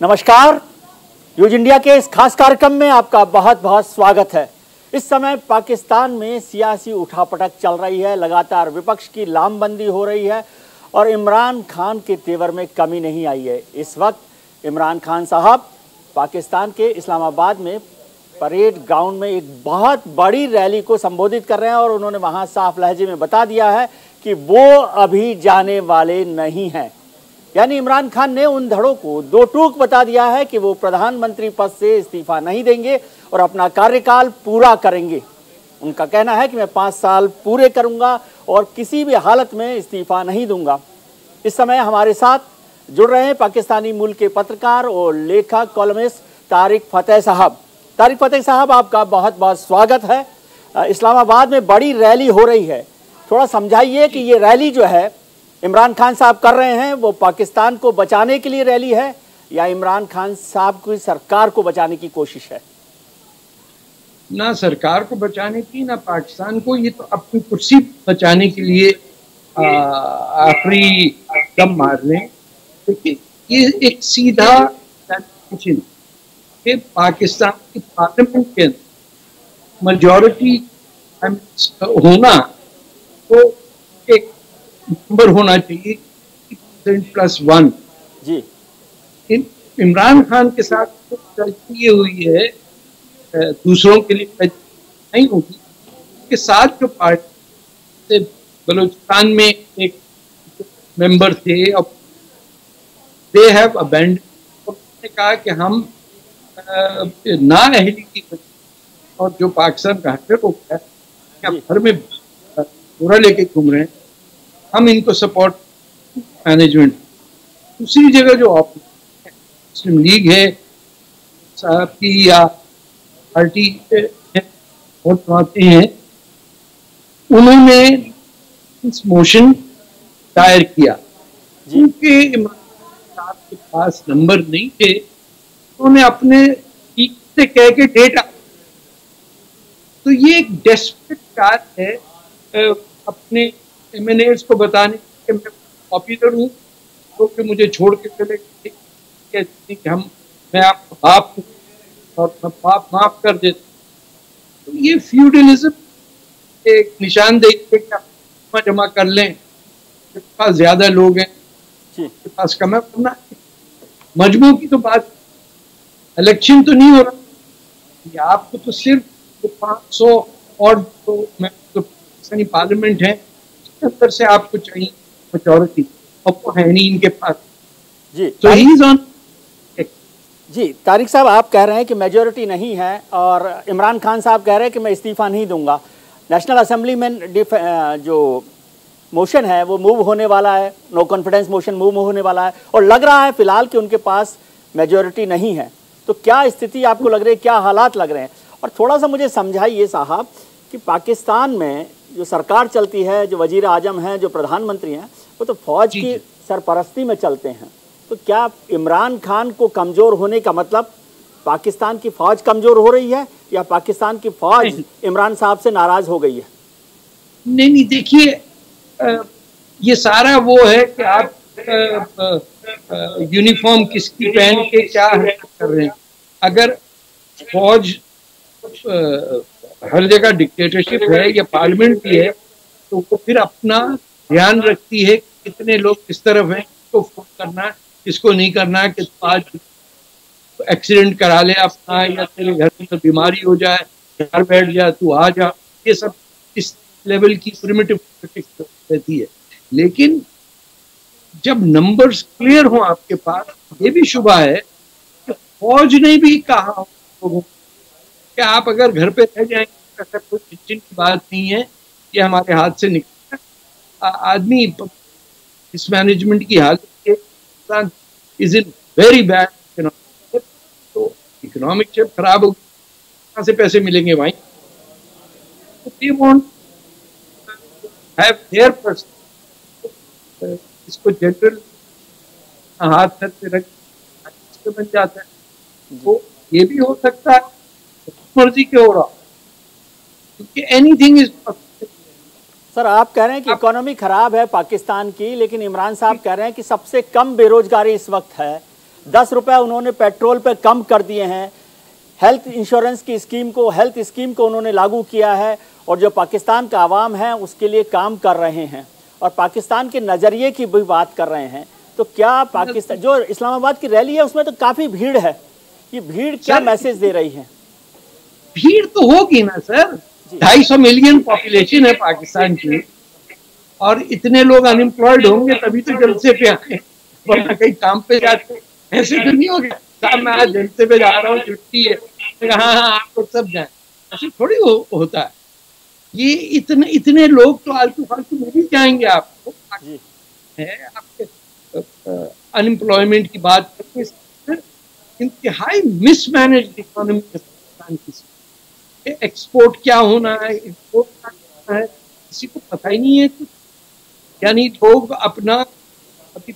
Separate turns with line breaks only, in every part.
नमस्कार। News India के इस खास कार्यक्रम में आपका बहुत बहुत स्वागत है। इस समय पाकिस्तान में सियासी उठापटक चल रही है, लगातार विपक्ष की लामबंदी हो रही है और इमरान खान के तेवर में कमी नहीं आई है। इस वक्त इमरान खान साहब पाकिस्तान के इस्लामाबाद में परेड ग्राउंड में एक बहुत बड़ी रैली को संबोधित कर रहे हैं और उन्होंने वहां साफ लहजे में बता दिया है कि वो अभी जाने वाले नहीं हैं। यानी इमरान खान ने उन धड़ों को दो टूक बता दिया है कि वो प्रधानमंत्री पद से इस्तीफा नहीं देंगे और अपना कार्यकाल पूरा करेंगे। उनका कहना है कि मैं 5 साल पूरे करूंगा और किसी भी हालत में इस्तीफा नहीं दूंगा। इस समय हमारे साथ जुड़ रहे हैं पाकिस्तानी मूल के पत्रकार और लेखक कॉलमिस्ट तारिक फतेह साहब। तारिक फतेह साहब, आपका बहुत बहुत स्वागत है। इस्लामाबाद में बड़ी रैली हो रही है, थोड़ा समझाइए कि ये रैली जो है इमरान खान साहब कर रहे हैं वो पाकिस्तान को बचाने के लिए रैली है या इमरान खान साहब की सरकार को बचाने की कोशिश है?
ना सरकार को बचाने की ना पाकिस्तान को, ये तो अपनी कुर्सी बचाने के लिए आखिरी दम मारने। देखिए, ये एक सीधा कि पाकिस्तान की पार्लियामेंट के अंदर मेजॉरिटी होना तो एक नंबर होना चाहिए 50+1
जी।
इमरान खान के साथ तो गलती ये हुई है, दूसरों के लिए नहीं होगी के साथ जो पार्टी से बलूचिस्तान में एक मेंबर थे और दे हैव अबैंडन, उन्होंने कहा कि हम ना अहली की और जो पाकिस्तान का हक हो गया घर में पूरा लेके घूम रहे हैं, हम इनको सपोर्ट मैनेजमेंट। दूसरी जगह जो मुस्लिम लीग है साहब की या पार्टी वोट पाते हैं, उन्होंने इस मोशन दायर किया क्योंकि इमरान साहब के पास नंबर नहीं थे। उन्होंने अपने से कह के डेटा, तो ये एक डेस्परेट कार्य है अपने एमएनएस को बताने कि मैं पॉपुलर हूँ तो कि मुझे छोड़ के चले कि मैं आपका बाप हूँ और मैं बाप माफ कर देता। तो ये फ्यूडलिज्म एक निशानदेही जमा कर लें, के पास ज्यादा लोग हैं, के पास कम है, करना मजमू की तो बात, इलेक्शन तो नहीं हो रहा। आपको तो सिर्फ 500 और तो पाकिस्तानी पार्लियामेंट है अंदर से आपको चाहिए मेजॉरिटी, और वो है नहीं इनके पास
जी।
तो ही इज ऑन।
जी तारिक साहब, आप कह रहे हैं कि मेजॉरिटी नहीं है और इमरान खान साहब कह रहे हैं कि मैं इस्तीफा नहीं दूंगा। नेशनल असेंबली में जो मोशन है वो मूव होने वाला है, नो कॉन्फिडेंस मोशन मूव होने वाला है और लग रहा है फिलहाल कि उनके पास मेजॉरिटी नहीं है। तो क्या स्थिति आपको लग रही है, क्या हालात लग रहे हैं? और थोड़ा सा मुझे समझाइए साहब कि पाकिस्तान में जो सरकार चलती है, जो वजीर आजम हैं, जो प्रधानमंत्री हैं, वो तो फौज की सरपरस्ती में चलते हैं। तो क्या इमरान खान को कमजोर होने का मतलब पाकिस्तान की फौज कमजोर हो रही है या पाकिस्तान की फौज इमरान साहब से नाराज हो गई है?
नहीं, देखिए, ये सारा वो है कि आप यूनिफॉर्म किसकी पहन के क्या कर रहे हैं। अगर फौज हर जगह डिक्टेटरशिप है या पार्लियामेंट भी है तो वो फिर अपना ध्यान रखती है कितने लोग किस तरफ हैं, किसको फोन करना है, किसको नहीं करना है, कि आज एक्सीडेंट करा ले अपना या तेरे घर में तो बीमारी हो जाए, घर बैठ जा, तू आ जा। ये सब इस लेवल की प्रिमिटिव रहती है। लेकिन जब नंबर्स क्लियर हो आपके पास, ये भी शुबा है कि फौज ने भी कहा लोगों कि आप अगर घर पे रह जाएंगे ऐसा कोई चिंता की बात नहीं है, ये हमारे हाथ से निकला। आदमी इस मैनेजमेंट की हालत इज इन वेरी बैड, तो इकोनॉमिक जब खराब होगी कहाँ से पैसे मिलेंगे भाई? तो they want have their person, इसको जनरल हाथ से रख बन जाता है। तो ये भी हो सकता है मर्जी के हो रहा, क्योंकि एनीथिंग इज।
सर, आप कह रहे हैं कि इकोनॉमी खराब है पाकिस्तान की, लेकिन इमरान साहब कह रहे हैं कि सबसे कम बेरोजगारी इस वक्त है ₹10 उन्होंने पेट्रोल पे कम कर दिए हैं, हेल्थ इंश्योरेंस की स्कीम को, हेल्थ स्कीम को उन्होंने लागू किया है, और जो पाकिस्तान का आवाम है उसके लिए काम कर रहे हैं और पाकिस्तान के नज़रिए की भी बात कर रहे हैं। तो क्या पाकिस्तान, जो इस्लामाबाद की रैली है उसमें तो काफ़ी भीड़ है, ये भीड़ क्या मैसेज दे रही है?
भीड़ तो होगी ना सर, 250 मिलियन पॉपुलेशन है पाकिस्तान की, और इतने लोग अनएम्प्लॉयड होंगे तभी तो जलसे पे आए, वरना कहीं काम पे जाते ऐसे तो नहीं हो गया साहब मैं आज जलसे पे जा रहा हूँ, छुट्टी है, हाँ हाँ आप लोग सब जाए, ऐसे थोड़ी होता है। ये इतने लोग तो आलतू फालतू मिल ही जाएंगे आपको है। आपके अनएम्प्लॉयमेंट की बात करते हैं, इंतहाई मिसमैनेज्ड इकोनॉमी पाकिस्तान की, एक्सपोर्ट क्या होना है, इंपोर्ट क्या होना है, किसी को पता ही नहीं है कुछ। यानी लोग अपना, अभी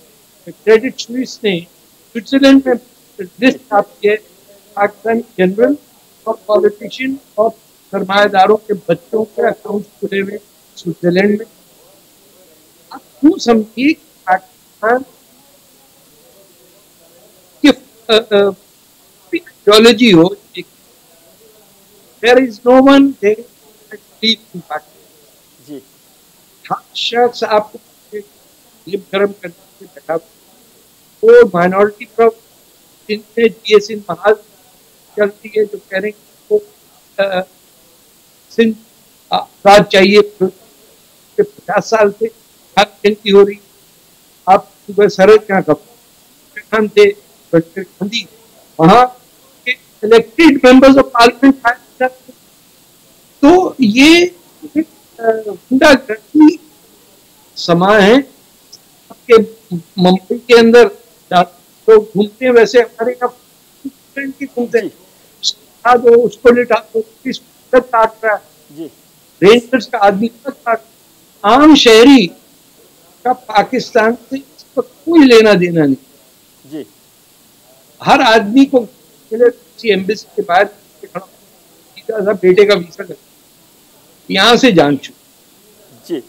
क्रेडिट स्विस ने स्विट्जरलैंड में लिस्ट छापी है पाकिस्तान जनरल और पॉलिटिशियन और सरमायादारों के बच्चों के अकाउंट खुले हुए स्विट्जरलैंड में। आप क्यों समझिए कि पाकिस्तान की आइडियोलॉजी हो, there is no one there in Pakistan. शख्स आपको गरम करने बैठा, वो माइनॉरिटी पर जिनमें जीएसएन महाज चलती है जो कह रहे हैं वो सिंध आजाद चाहिए, 50 साल से जंग की हो रही। आप सुबह सरद यहाँ खान थे, गांधी वहां इलेक्टेड मेंबर्स ऑफ पार्लियामेंट, तो ये गुंडागर्दी समा है आपके मुंबई के अंदर तो घूमते हैं, वैसे हमारे यहाँ घूमते हैं, उसको लिटा दो, काट रहा है, रेंजर्स का आदमी काट, आम शहरी का पाकिस्तान से इसको कोई लेना देना नहीं जी। हर आदमी को किसी एम्बेसी के बाहर बेटे का वीजा लगा, यहाँ से जान चुकी
जी।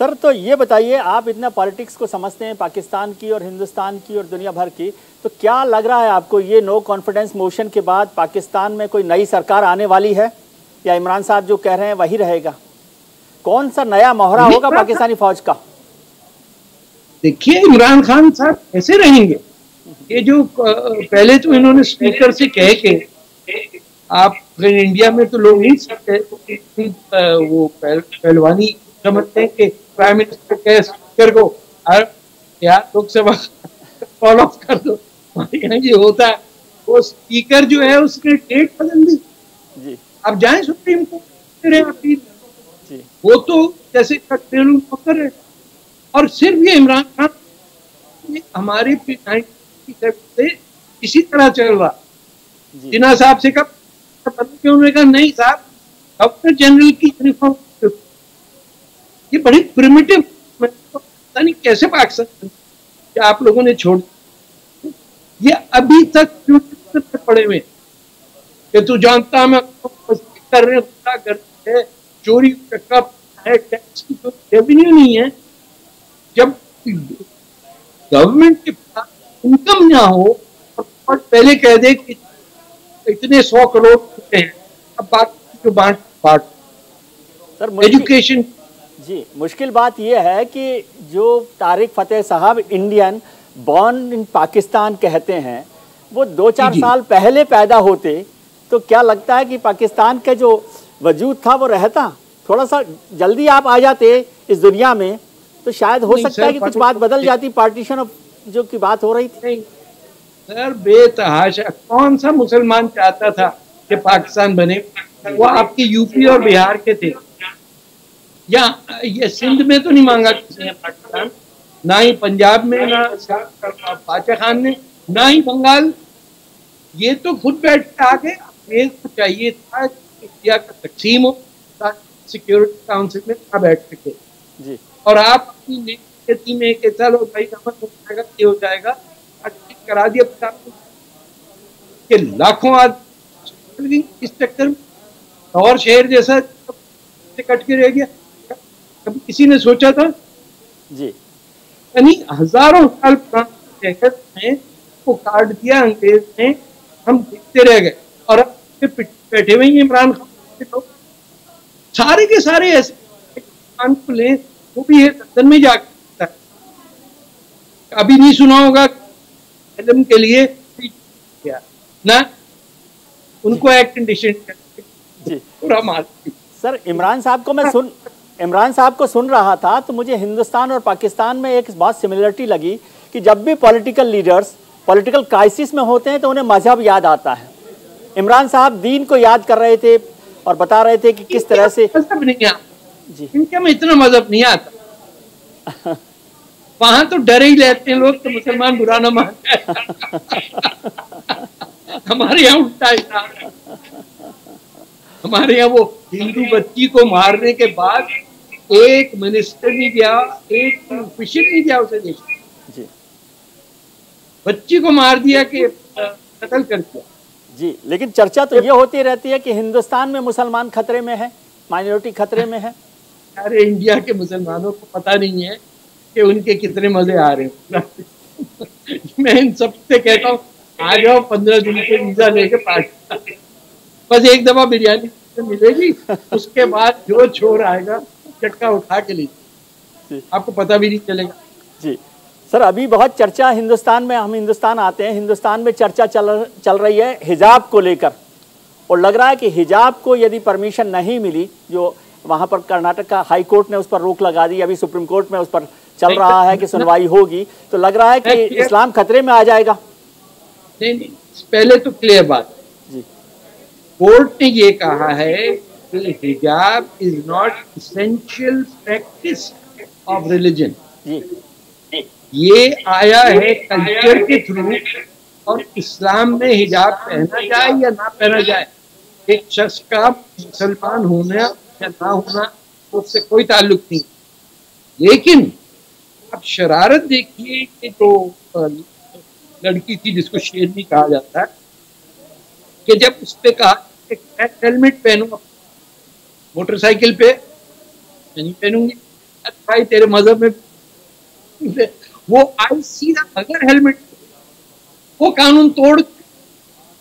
सर तो ये बताइए, आप इतना पॉलिटिक्स को समझते हैं पाकिस्तान की और हिंदुस्तान की और दुनिया भर की, तो क्या लग रहा है आपको ये नो कॉन्फिडेंस मोशन के बाद पाकिस्तान में कोई नई सरकार आने वाली है, या इमरान साहब जो कह रहे हैं वही रहेगा? कौन सा नया मोहरा होगा पाकिस्तानी फौज का?
देखिए इमरान खान साहब कैसे रहेंगे, ये जो पहले तो इन्होंने स्पीकर से कह के, आप इंडिया में तो लोग नहीं सकते वो पहलवानी समझते हैं कि प्राइम मिनिस्टर के स्पीकर को यार लोकसभा कॉल ऑफ कर दो, यहाँ ये होता है, वो स्पीकर जो है उसने डेट बदल दी जी। अब जाए सुप्रीम कोर्ट, वो तो जैसे घरेलू नौकर है। और सिर्फ ये इमरान खान हमारे से इसी तरह चल रहा, जिन्ना साहब से कब उन्होंने कहा नहीं साहब गवर्नर जनरल की यूनिफॉर्म, ये बड़ी प्रिमिटिव, पता नहीं कैसे पाकिस्तान आप लोगों ने छोड़, ये अभी तक पड़े हुए कि तू जानता मैं कर रहे हैं, चोरी है, टैक्स की तो रेवेन्यू नहीं है। जब गवर्नमेंट के पास इनकम ना हो और पहले कह दे कि इतने 100 करोड़ हैं, अब बाकी जो बांट
सर
एजुकेशन
जी। मुश्किल बात यह है कि जो तारिक फतेह साहब इंडियन बॉर्न इन पाकिस्तान कहते हैं, वो 2-4 साल पहले पैदा होते तो क्या लगता है कि पाकिस्तान का जो वजूद था वो रहता? थोड़ा सा जल्दी आप आ जाते इस दुनिया में तो शायद हो सकता है कि कुछ बात बदल जाती, पार्टीशन ऑफ जो की बात हो रही थी।
सर बेतहाशा कौन सा मुसलमान चाहता था कि पाकिस्तान बने? वो आपके यूपी और बिहार के थे, या ये सिंध में तो नहीं मांगा किसी ने पाकिस्तान, ना ही पंजाब में, ना बादशाह खान ने, ना ही बंगाल, ये तो खुद बैठ के आ गए। हमें तो चाहिए था इंडिया का तकसीम हो, सिक्योरिटी काउंसिल में ना बैठ सके जी। और आप अपनी नीति में कि चलो भाई नमक हो जाएगा, ये हो जाएगा, करा दिया कि लाखों आदमी इस चक्कर में, और शहर जैसा कट के रह गया, कभी किसी ने सोचा था जी? यानी हजारों साल पुराने में को काट दिया अंग्रेज ने, हम देखते रह गए। और अब बैठे हुए हैं इमरान खान के लोग, सारे के सारे ऐसे इमरान को ले, वो भी है लंदन में जाकर। अभी नहीं सुना होगा फिल्म के लिए ना, उनको एक्ट कंडीशन पूरा मार।
सर इमरान साहब को सुन रहा था तो मुझे हिंदुस्तान और पाकिस्तान में एक बात सिमिलरिटी लगी कि जब भी पॉलिटिकल लीडर्स पॉलिटिकल क्राइसिस में होते हैं तो उन्हें मजहब याद आता है। इमरान साहब दीन को याद कर रहे थे और बता रहे थे कि किस तरह से
मजहब नहीं आता जी, इनके में इतना मजहब नहीं आता। वहां तो डर ही लेते हैं लोग तो मुसलमान बुरा ना मान जाए। हमारे यहाँ उल्टा है। हमारे यहाँ वो हिंदू बच्ची को मारने के बाद एक मिनिस्टर नहीं गया, एक ऑफिशियल नहीं गया उसे देश जी, बच्ची को मार दिया कि कत्ल कर दिया
जी। लेकिन चर्चा तो ये होती रहती है कि हिंदुस्तान में मुसलमान खतरे में है, माइनॉरिटी खतरे में है।
अरे इंडिया के मुसलमानों को पता नहीं है कि उनके कितने मजे आ रहे हैं। मैं इन सबसे कहता हूँ आ जाओ 15 दिन के वीजा लेके पाकिस्तान, बस एक दफा बिरयानी मिलेगी, उसके बाद जो छोर आएगा चटका उठा के लीजिए, आपको पता भी नहीं चलेगा
जी। सर अभी बहुत चर्चा हिंदुस्तान में, हम हिंदुस्तान आते हैं, हिंदुस्तान में चर्चा चल रही है हिजाब को लेकर, और लग रहा है कि हिजाब को यदि परमिशन नहीं मिली, जो वहां पर कर्नाटक का हाई कोर्ट ने उस पर रोक लगा दी, अभी सुप्रीम कोर्ट में उस पर चल रहा है कि सुनवाई होगी, तो लग रहा है कि इस्लाम खतरे में आ जाएगा।
नहीं, पहले तो क्लियर बात जी, कोर्ट ने ये कहा है कि हिजाब is not essential practice of religion. ये आया है कल्चर के थ्रू, और इस्लाम में हिजाब पहना जाए या ना पहना जाए, एक शख्स का मुसलमान होना या ना होना उससे कोई ताल्लुक नहीं। लेकिन अब शरारत देखिए कि जो लड़की थी जिसको शेरनी कहा जाता है, कि जब उस पे कहा कि हेलमेट पहनो मोटरसाइकिल पे, नहीं पहनूंगी, भाई तेरे मजहब में वो आई सीधा अगर हेलमेट, वो कानून तोड़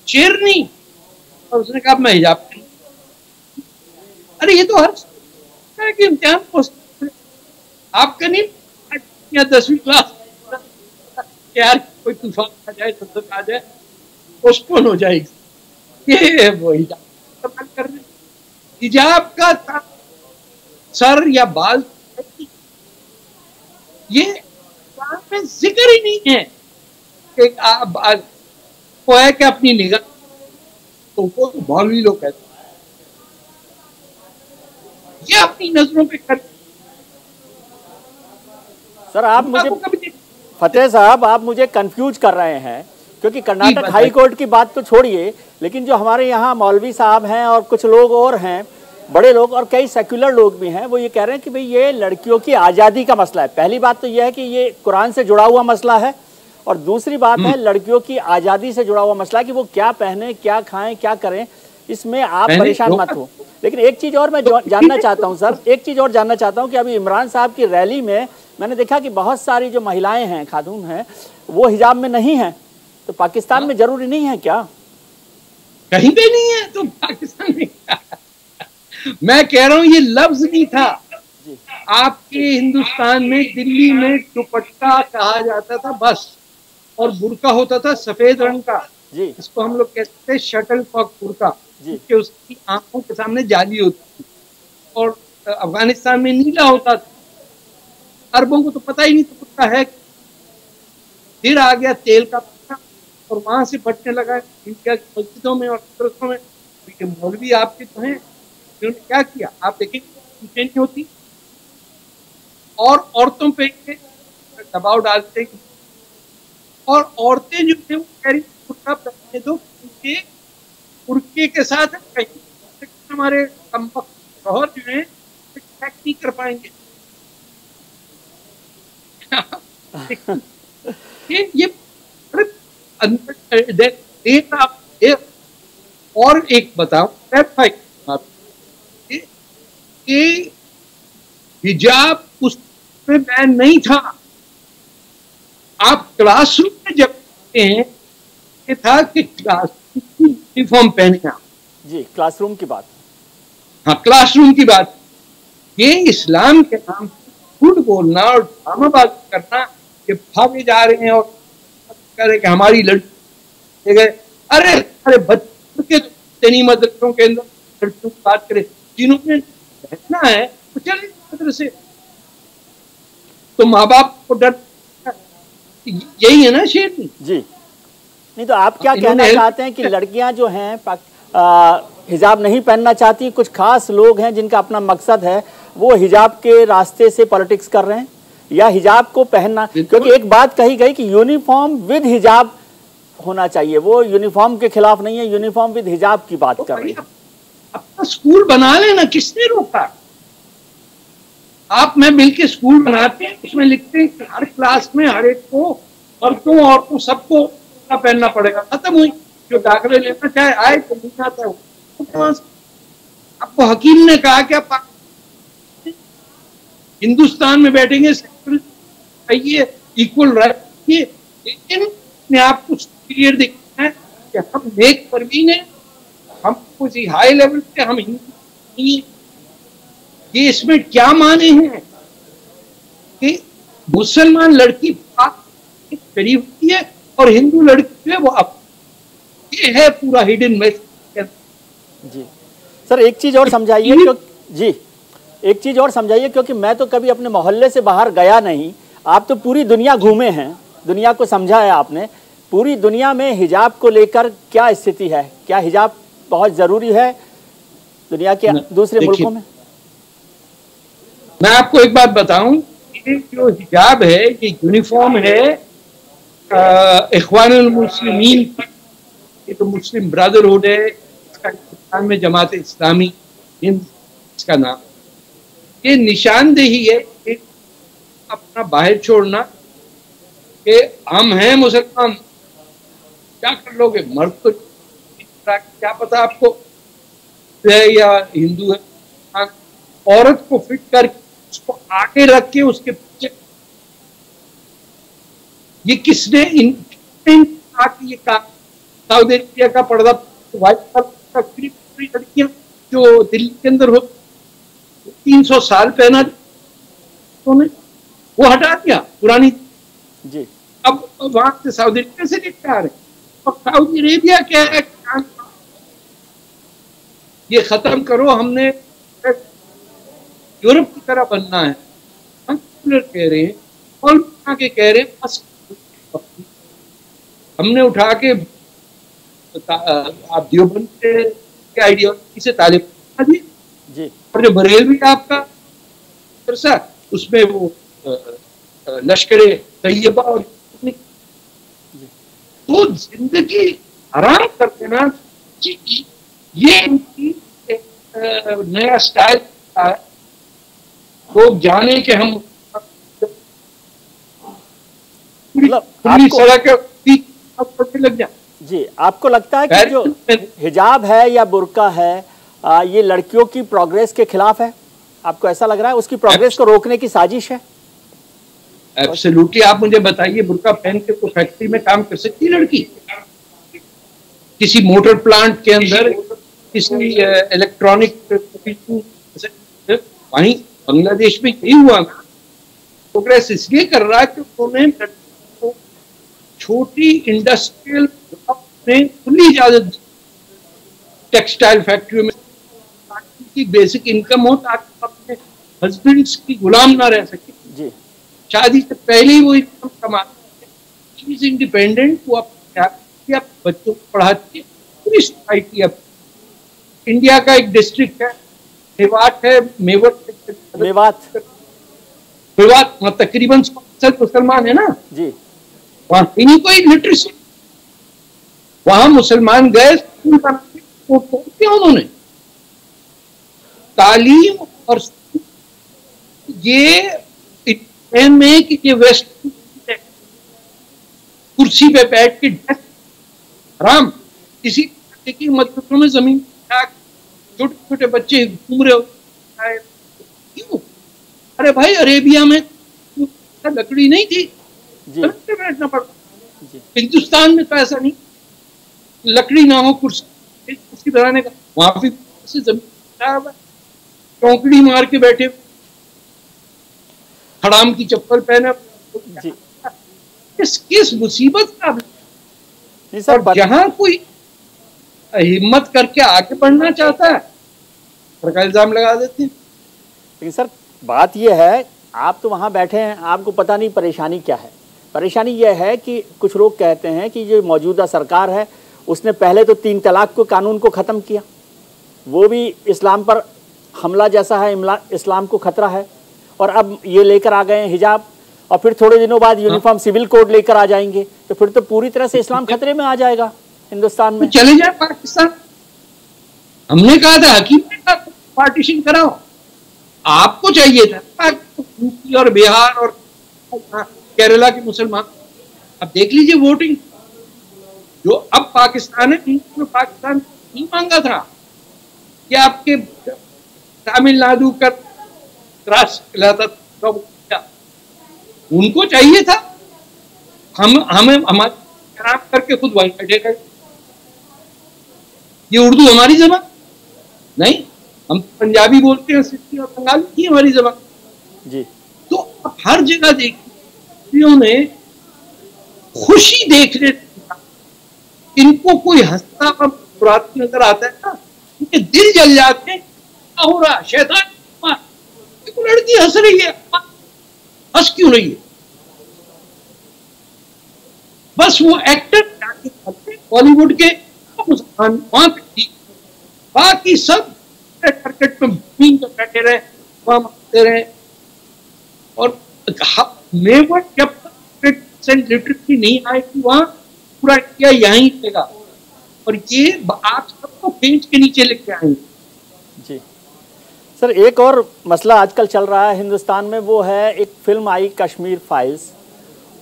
शेरनी, और उसने कहा मैं हिजाब पहनूंगी। अरे ये तो हर कि इम्तिहान आपका नहीं या 10वीं क्लास यार कोई तूफान आ जाए, संसद आ जाए, पोस्टपोन हो जाएगी। ये वो हिजाब कर रहे, हिजाब का सर या बाल ये में जिक्र ही नहीं है। एक वो है कि अपनी निगाह, तो वो मौलवी लोग कहते हैं ये अपनी नजरों पे कर।
सर आप मुझे फतेह साहब आप मुझे कंफ्यूज कर रहे हैं, क्योंकि कर्नाटक हाई कोर्ट की बात तो छोड़िए, लेकिन जो हमारे यहाँ मौलवी साहब हैं और कुछ लोग और हैं, बड़े लोग और कई सेक्युलर लोग भी हैं, वो ये कह रहे हैं कि भाई ये लड़कियों की आज़ादी का मसला है। पहली बात तो ये है कि ये कुरान से जुड़ा हुआ मसला है, और दूसरी बात है लड़कियों की आज़ादी से जुड़ा हुआ मसला कि वो क्या पहने, क्या खाएं, क्या करें, इसमें आप परेशान मत हो। लेकिन एक चीज़ और मैं जानना चाहता हूँ सर, एक चीज़ और जानना चाहता हूँ कि अभी इमरान साहब की रैली में मैंने देखा कि बहुत सारी जो महिलाएं हैं, खातून हैं, वो हिजाब में नहीं हैं, तो पाकिस्तान में जरूरी नहीं है क्या?
कहीं पे नहीं है तो पाकिस्तान में क्या? मैं कह रहा हूं ये लफ्ज नहीं था। आपके हिंदुस्तान में दिल्ली में दुपट्टा कहा जाता था बस, और बुर्का होता था सफेद रंग का, इसको हम लोग कहते थे शटल कॉक बुर्का, कि उसकी आंखों के सामने जाली होती थी। और अफगानिस्तान में नीला होता था। अरबों को तो पता ही नहीं दुपट्टा है। फिर आ गया तेल का पत्ता, और वहां से बटने लगा इंडिया की मस्जिदों में और मदरसों में। मौलवी आपके तो हैं, उन्होंने क्या किया आप देखेंगे, नहीं होती और औरतों पे दबाव डालते, और औरतें जो थे वो कह रही कुर्ता पहनने दो, उनके कुर्के के साथ कहीं हमारे शौहर जो है चेक नहीं कर पाएंगे। ये और एक बताओ कि हिजाब उसमें बैन नहीं था। आप क्लासरूम में जब हैं ये था कि क्लासरूम की यूनिफॉर्म पहने आप।
जी, क्लासरूम की बात।
हाँ, क्लासरूम की बात। ये इस्लाम के नाम पर झूठ बोलना और ड्रामाबाजी करना, ये भागे जा रहे हैं और कह रहे कि हमारी लड़की गए। अरे अरे बच्चों के दीनी मदरसों के अंदर लड़कियों की बात करें, जिन्होंने रहना है तो चले मदरसे। तो माँ बाप को डर, यही है ना शेर
जी। नहीं तो आप क्या कहना चाहते हैं कि लड़कियां जो हैं हिजाब नहीं पहनना चाहती, कुछ खास लोग हैं जिनका अपना मकसद है वो हिजाब के रास्ते से पॉलिटिक्स कर रहे हैं, या हिजाब को पहनना? क्योंकि एक बात कही गई कि यूनिफॉर्म विद हिजाब होना चाहिए, वो यूनिफॉर्म के खिलाफ नहीं है, यूनिफॉर्म विद हिजाब की बात कर रही है।
अपना स्कूल बना लेना, किसने रोका? आप मैं मिलके स्कूल बनाते हैं, उसमें लिखते हैं कि हर क्लास में हर एक को, मर्दों औरतों सबको पहनना पड़ेगा, खत्म हुई। जो दाखिले लेना चाहे आए, तो नहीं आता है। आपको हकीम ने कहा कि आप हिंदुस्तान में बैठेंगे चाहिए, इक्वल राइट, लेकिन आपको क्लियर दिखना है कि हम नेक परवीन है, हम कुछ हाई लेवल पे हम हिंदू। ये इसमें क्या माने हैं कि मुसलमान लड़की करीब होती है और हिंदू लड़की है वो अब, ये है पूरा हिडन मैसेज।
जी सर, एक चीज और समझाइए, जी एक चीज और समझाइए, क्योंकि मैं तो कभी अपने मोहल्ले से बाहर गया नहीं, आप तो पूरी दुनिया घूमे हैं, दुनिया को समझा है आपने। पूरी दुनिया में हिजाब को लेकर क्या स्थिति है? क्या हिजाब बहुत जरूरी है दुनिया के दूसरे मुल्कों में?
मैं आपको एक बात बताऊं, ये जो हिजाब है ये यूनिफॉर्म है इख्वानुल मुस्लिमीन, ये तो मुस्लिम ब्रदरहुड है, इसका हिंदुस्तान में जमात इस्लामी हिंद इसका नाम। ये निशानदेही है कि अपना बाहर छोड़ना कि हम हैं मुसलमान, क्या कर लोगे? मर्द तो क्या पता आपको है या हिंदू है। औरत को फिट करके उसको आगे रख के उसके पीछे, ये किसने ये सऊदी अरेबिया का पर्दा व्हाइट लड़कियां जो दिल्ली के अंदर हो 300 साल पहना उन्होंने, वो हटा दिया पुरानी
जी।
अब वहां से सऊदी अरेबिया से लेकर आ रहे हैं, और सऊदी अरेबिया क्या है, ये खत्म करो, हमने यूरोप की तरह बनना है। हम कह रहे हैं और के कह रहे हैं बस हमने उठा के आप देवबंद के आइडियोलॉजी से तालिब
जी, और
जो बरेलवी आपका उसमें वो लश्करे तैयबा और तो जिंदगी हराम कर देना, ये इनकी नया स्टाइल है। लोग जाने के हम लग जाए।
जी, आपको लगता है कि जो हिजाब है या बुर्का है ये लड़कियों की प्रोग्रेस के खिलाफ है? आपको ऐसा लग रहा है उसकी प्रोग्रेस को रोकने की साजिश है?
एब्सोल्युटली। आप मुझे बताइए, बुर्का पहन के तो फैक्ट्री में काम कर सकती है लड़की? किसी मोटर प्लांट के अंदर, किसी इलेक्ट्रॉनिक, वहीं बांग्लादेश में यही हुआ ना। प्रोग्रेस इसलिए कर रहा है कि उन्होंने छोटी इंडस्ट्रियल में खुली इजाजत दी टेक्सटाइल फैक्ट्री में, की बेसिक इनकम हो ताकि अपने हस्बैंड्स की गुलाम ना रह सके।
जी।
शादी से पहले ही वो इनकम कमाती है, इंडिपेंडेंट, वो अपने बच्चों को पढ़ाती है। पूरी सोसाइटी अब इंडिया का एक डिस्ट्रिक्ट है मेवात है, मेवात तकरीबन मुसलमान है ना
जी।
वहां नहीं कोई लिटरेसी, वहां मुसलमान गए स्कूल बनाने, उन्होंने तालीम और ये में कि ये वेस्ट कुर्सी पे बैठ के हराम, किसी की मदरसों में जमीन छोटे छोटे बच्चे घूम रहे हो, क्यों? अरे भाई अरेबिया में लकड़ी नहीं थी, बैठना पड़ता। हिंदुस्तान में तो ऐसा नहीं, लकड़ी ना हो कुर्सी बनाने का, वहां भी से जमीन चौकड़ी मार के बैठे, हराम की चप्पल पहने। किस मुसीबत का। और जहां कोई हिम्मत करके आगे बढ़ना चाहता है सरकार इल्जाम लगा देती है।
लेकिन सर बात यह है, आप तो वहां बैठे हैं, आपको पता नहीं परेशानी क्या है। परेशानी यह है कि कुछ लोग कहते हैं कि जो मौजूदा सरकार है उसने पहले तो 3 तलाक को कानून को ख़त्म किया, वो भी इस्लाम पर हमला जैसा है, इस्लाम को खतरा है। और अब ये लेकर आ गए हिजाब, और फिर थोड़े दिनों बाद यूनिफॉर्म सिविल कोड लेकर आ जाएंगे, तो फिर तो पूरी तरह से इस्लाम खतरे में आ जाएगा हिंदुस्तान में।
चले जाए पाकिस्तान। हमने कहा था, हकीम ने कहा पार्टीशन कराओ, आपको चाहिए था यूपी और बिहार और केरला के मुसलमान। अब देख लीजिए वोटिंग, जो अब पाकिस्तान है, पाकिस्तान नहीं मांगा था कि आपके तमिलनाडु का राष्ट्र खिलाता था, उनको चाहिए था हमें हमारे खराब करके खुद वहीं बैठेगा। ये उर्दू हमारी जबान नहीं, हम पंजाबी बोलते हैं, सिंधी और बंगाली की हमारी जबान
जी।
तो अब हर जगह देखिए ने खुशी देखने, इनको कोई हंसता और बुराती नजर आता है ना, उनके दिल जल जाते हैं। क्या हो रहा, शैतान लड़की हंस रही है, हंस क्यों रही है? बस वो एक्टर बॉलीवुड के मुसलमान वहां पे ठीक, बाकी सब क्रिकेट में जमीन पर बैठे रहे, वहां मारते रहे। और नेवर जब तक लिटरेसी नहीं आएगी वहां पूरा इंडिया यहीं रहेगा, और ये आप सबको फेंच के नीचे लेके आएंगे।
जी सर, एक और मसला आजकल चल रहा है हिंदुस्तान में, वो है एक फिल्म आई कश्मीर फाइल्स,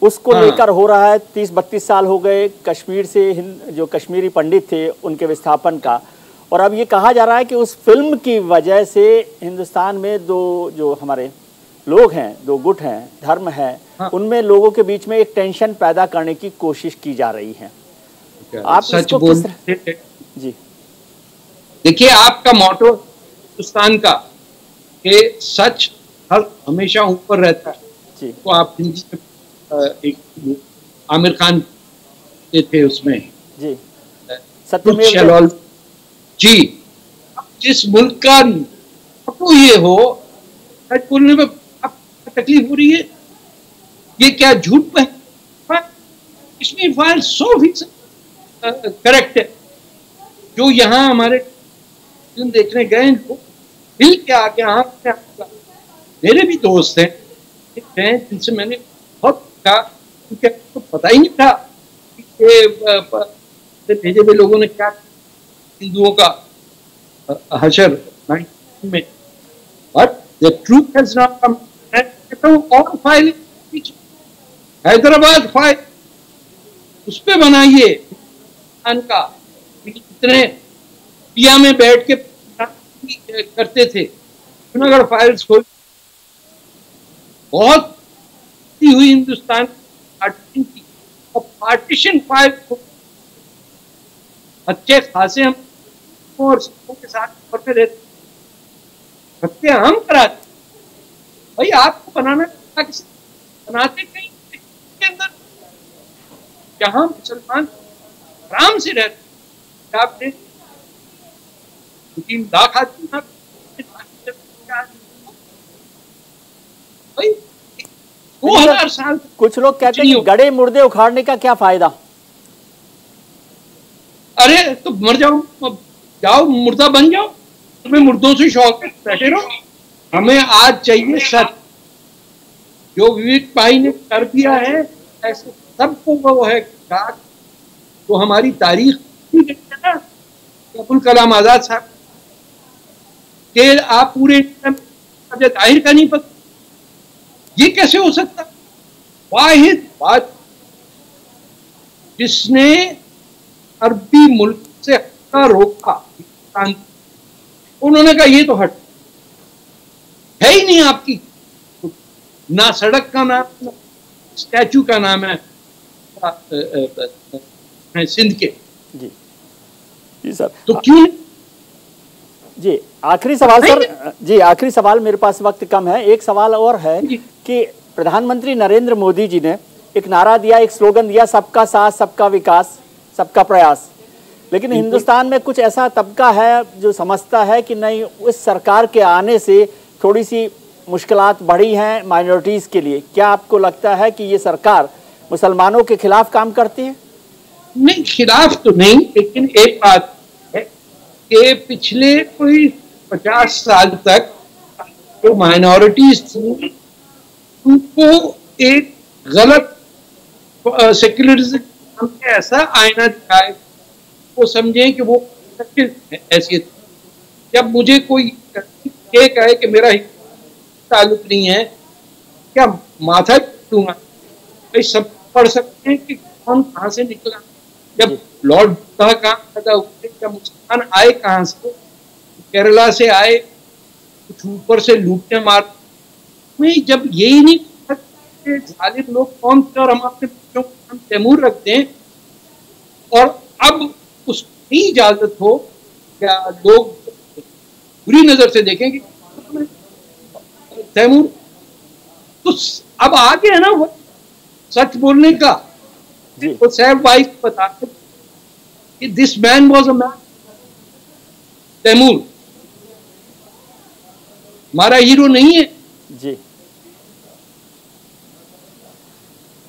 उसको लेकर हो रहा है। 30-32 साल हो गए कश्मीर से जो कश्मीरी पंडित थे उनके विस्थापन का, और अब ये कहा जा रहा है कि उस फिल्म की वजह से हिंदुस्तान में दो जो हमारे लोग हैं, दो गुट हैं, धर्म है, उनमें लोगों के बीच में एक टेंशन पैदा करने की कोशिश की जा रही है। आप
सच बोल
जी
देखिए, आपका मोटो हिंदुस्तान का कि सच हर हमेशा ऊपर रहता है जी। तो आप हिंदी एक आमिर खान थे उसमें जी, सत्यमेव जी। जिस मुल्क का फोटो ये हो, सच बोलने में आपको तकलीफ हो रही है, ये क्या झूठ है? कश्मीर फाइल 100% करेक्ट है। जो यहाँ हमारे फिल्म देखने गए लोग दिल के आगे आंख, मेरे भी दोस्त हैं जिनसे मैंने बहुत कहा, क्योंकि तो पता ही नहीं था कि भेजे हुए लोगों ने क्या हिंदुओं का हशर में, but the truth has not come. और फाइल हैदराबाद फाइल उस पे बनाइए का, इतने इंडिया में बैठ के करते थे। श्रीनगर फाइल्स को बहुत हुई हिंदुस्तान की, और पार्टीशन फाइल को अच्छे खासे हम और सबों के साथ करते रहते, बच्चे हम कराते। भाई आपको बनाना बनाते कहीं के अंदर जहां मुसलमान आराम से रहते, आपने 3 लाख आदमी भाई 2000 साल।
कुछ लोग कहते हैं कि गड़े मुर्दे उखाड़ने का क्या फायदा?
अरे तो मर जाओ, जाओ मुर्दा बन जाओ, तुम्हें मुर्दों से शौक है, बैठे रहो। हमें आज चाहिए सच, जो विवेक भाई ने कर दिया है ऐसे सबको वो है। तो हमारी तारीख ना, अब्दुल कलाम आजाद साहब के आप पूरे जाहिर का नहीं पता, ये कैसे हो सकता? वाहिद बात जिसने अरबी मुल्क से रोका, उन्होंने कहा ये तो हट है ही नहीं आपकी, ना सड़क का नाम, स्टैचू का नाम है सिंध के जी।
जी सर,
तो क्यों?
जी आखिरी सवाल सर, जी आखिरी सवाल, मेरे पास वक्त कम है। एक सवाल और है कि प्रधानमंत्री नरेंद्र मोदी जी ने एक नारा दिया, एक स्लोगन दिया, सबका साथ सबका विकास सबका प्रयास, लेकिन हिंदुस्तान में कुछ ऐसा तबका है जो समझता है कि नहीं, उस सरकार के आने से थोड़ी सी मुश्किलात बढ़ी हैं माइनॉरिटीज़ के लिए। क्या आपको लगता है कि ये सरकार मुसलमानों के खिलाफ काम करती है?
नहीं, खिलाफ तो नहीं, लेकिन एक बात है कि पिछले कोई 50 साल तक जो माइनॉरिटीज थी उनको एक गलत सेक्युलरिज्म ऐसा आईना दिखाए, वो समझे कि वो ऐसी। जब मुझे कोई ये कहे कि मेरा ताल्लुक नहीं है, क्या माथा दूंगा? भाई सब पढ़ सकते हैं कि कौन कहां से निकला, जब लॉर्ड बुद्धा कहां पैदा हुए, जब मुसलमान आए कहां से, केरला से आए, कुछ ऊपर से लूटने मार में। जब यही नहीं जालिम लोग कौन थे और हम अपने बच्चों को हम तैमूर रखते हैं, और अब उसको नहीं इजाजत हो, क्या लोग बुरी नजर से देखें कि तैमूर, तो अब आ गया ना वो सच बोलने का। वो सैफ वाइस बताते कि this man was a man, Taimur हमारा हीरो नहीं है।
जी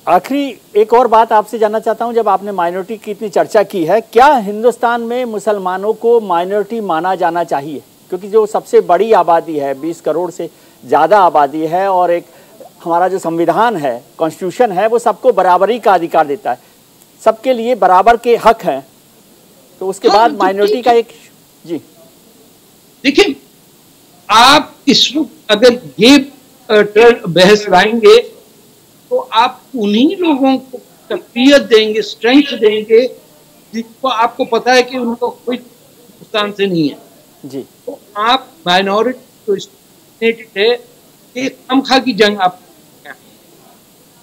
आखिरी एक और बात आपसे जानना चाहता हूं, जब आपने माइनॉरिटी की इतनी चर्चा की है, क्या हिंदुस्तान में मुसलमानों को माइनॉरिटी माना जाना चाहिए? क्योंकि जो सबसे बड़ी आबादी है, 20 करोड़ से ज़्यादा आबादी है, और एक हमारा जो संविधान है, कॉन्स्टिट्यूशन है, वो सबको बराबरी का अधिकार देता है, सबके लिए बराबर के हक हैं, तो उसके बाद माइनॉरिटी का एक। जी
देखिए, आप इस वक्त अगर ये बहस लाएंगे तो आप उन्हीं लोगों को तकबीयत देंगे, स्ट्रेंथ देंगे जिनको आपको पता है कि उनको कोई हिंदुस्तान से नहीं है।
जी
तो आप माइनॉरिटी तो है कि खामखा की जंग आप,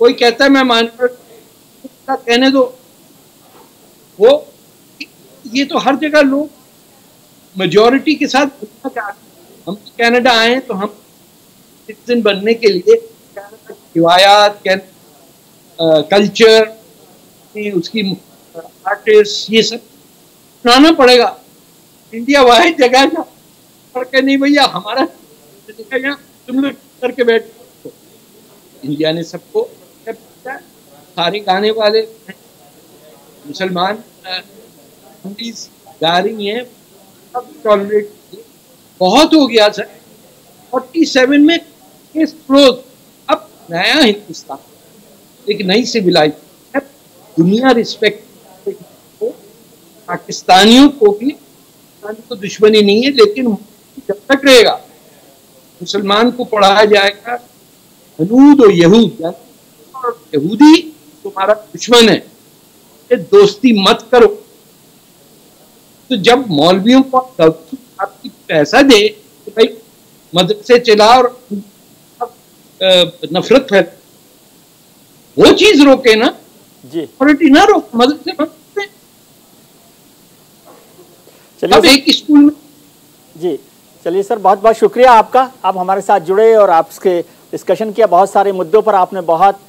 कोई कहता है मैं माइनॉरिटी का, कहने दो, वो ये तो हर जगह लोग मेजॉरिटी के साथ घूमना चाहते हैं। हम कनाडा आए तो हम सिटीजन बनने के लिए रिवायात, कल्चर, उसकी आर्टिस्ट, ये सब सुनाना पड़ेगा। इंडिया वाहिद जगह है करके नहीं भैया हमारा तुम लोग करके बैठ। इंडिया ने सबको, सारे गाने वाले मुसलमान गा रही हैं, सब टॉलरेट, बहुत हो गया सर। 47 में केस क्लोज। अब नया हिंदुस्तान, एक नई सिविलाइजेशन, दुनिया रिस्पेक्ट को, पाकिस्तानियों को भी, तो दुश्मनी नहीं है, लेकिन जब तक रहेगा मुसलमान को पढ़ाया जाएगा हनूद और यहूद, यहूदी तुम्हारा दुश्मन है, ये दोस्ती मत करो। तो जब मौलवियों को आपकी पैसा दे तो भाई मदरसे चला और नफरत फैल, वो चीज रोके ना जी, अथॉरिटी ना रोक, मदरसे मत।
चलिए
एक स्कूल में।
जी चलिए सर, बहुत बहुत शुक्रिया आपका, आप हमारे साथ जुड़े और आपके डिस्कशन किया। बहुत सारे मुद्दों पर आपने बहुत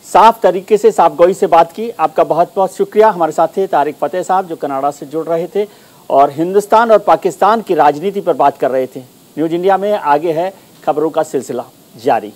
साफ तरीके से, साफगोई से बात की। आपका बहुत बहुत शुक्रिया। हमारे साथ थे तारिक फतेह साहब, जो कनाडा से जुड़ रहे थे और हिंदुस्तान और पाकिस्तान की राजनीति पर बात कर रहे थे। न्यूज़ इंडिया में आगे है खबरों का सिलसिला जारी।